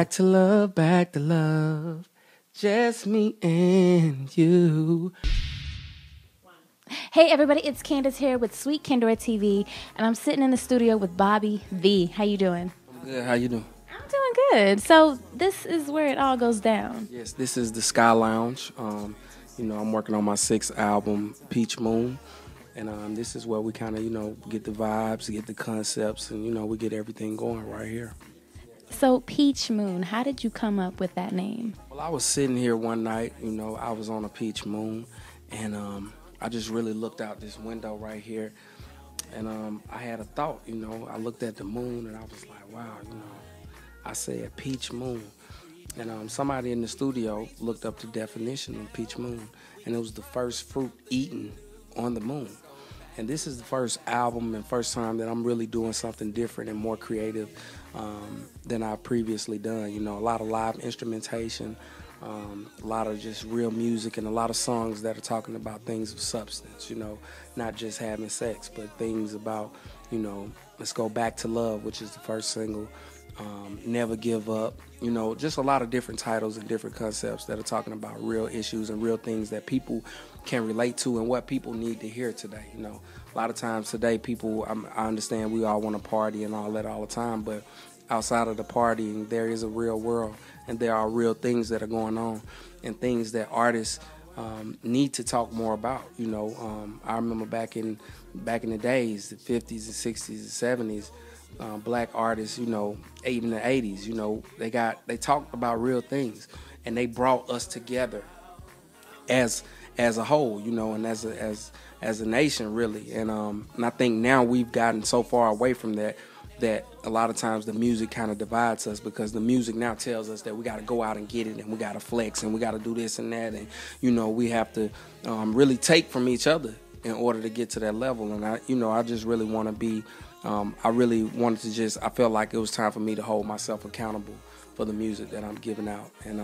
back to love. Just me and you. Hey everybody, it's Candace here with Sweet Candor TV, and I'm sitting in the studio with Bobby V. How you doing? I'm good. How you doing? I'm doing good. So this is where it all goes down. Yes, this is the Sky Lounge. I'm working on my 6th album, Peach Moon. And this is where we kind of, get the vibes, get the concepts, and, we get everything going right here. So Peach Moon, how did you come up with that name? Well, I was sitting here one night, I was on a peach moon, and I just really looked out this window right here, and I had a thought, I looked at the moon, and I was like, wow, I said peach moon. And somebody in the studio looked up the definition of peach moon, and it was the first fruit eaten on the moon. And this is the first album and first time that I'm really doing something different and more creative than I've previously done. A lot of live instrumentation, a lot of just real music, and a lot of songs that are talking about things of substance, not just having sex, but things about, let's go back to love, which is the first single. Never give up, just a lot of different titles and different concepts that are talking about real issues and real things that people can relate to and what people need to hear today. A lot of times today people, I understand we all want to party and all that all the time, but outside of the partying, there is a real world and there are real things that are going on and things that artists need to talk more about. I remember back in the days, the 50s and 60s and 70s, black artists, even the 80s, they talked about real things, and they brought us together as a whole, and as a nation, really. And I think now we've gotten so far away from that a lot of times the music kind of divides us, because the music now tells us that we got to go out and get it, and we got to flex, and we got to do this and that, and we have to really take from each other in order to get to that level. And I just really want to be. I really wanted to I felt like it was time for me to hold myself accountable for the music that I'm giving out. And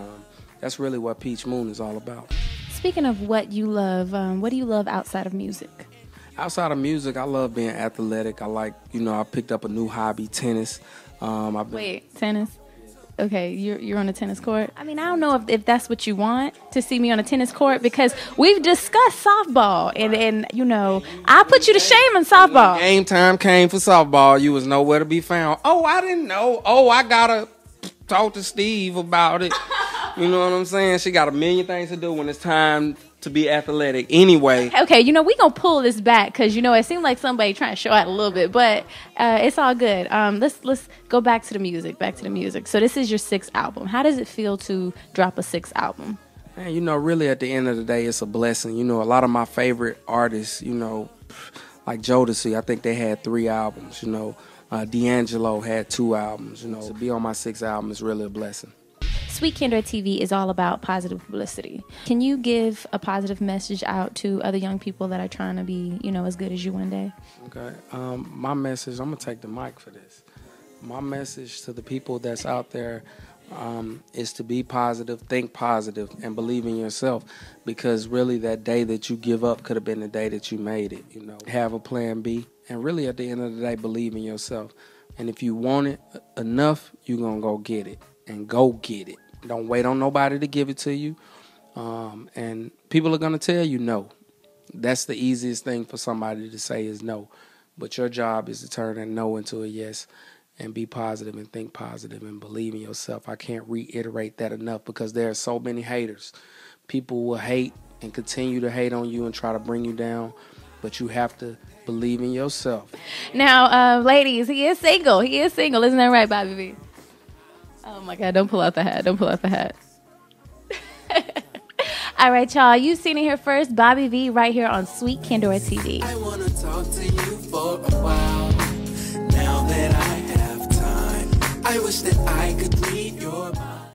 that's really what Peach Moon is all about. Speaking of what you love, what do you love outside of music? Outside of music, I love being athletic. I like, I picked up a new hobby, tennis. Wait, tennis? Okay, you're on a tennis court. I mean, I don't know if that's what you want, to see me on a tennis court, because we've discussed softball, and I put you to shame in softball. When game time came for softball, you was nowhere to be found. Oh, I didn't know. Oh, I gotta talk to Steve about it. You know what I'm saying? She got a million things to do when it's time to be athletic anyway. Okay, we gonna pull this back, because it seemed like somebody trying to show out a little bit, but it's all good. Let's go back to the music. So this is your 6th album. How does it feel to drop a 6th album? Man, really at the end of the day, it's a blessing. A lot of my favorite artists, like Jodeci, I think they had 3 albums. D'Angelo had 2 albums. To be on my 6th album is really a blessing. Sweet Candor TV is all about positive publicity. Can you give a positive message out to other young people that are trying to be, as good as you one day? Okay. My message, I'm going to take the mic for this. My message to the people that's out there is to be positive, think positive, and believe in yourself, because really that day that you give up could have been the day that you made it. Have a plan B, and really at the end of the day, believe in yourself. And if you want it enough, you're going to go get it, and go get it. Don't wait on nobody to give it to you. And people are going to tell you no. That's the easiest thing for somebody to say is no. But your job is to turn that no into a yes, and be positive and think positive and believe in yourself. I can't reiterate that enough, because there are so many haters. People will hate and continue to hate on you and try to bring you down, but you have to believe in yourself. Now, ladies, he is single. Isn't that right, Bobby V? Oh my God, don't pull out the hat. All right, y'all, you've seen it here first. Bobby V right here on Sweet Candor TV. I want to talk to you for a while. Now that I have time, I wish that I could read your mind.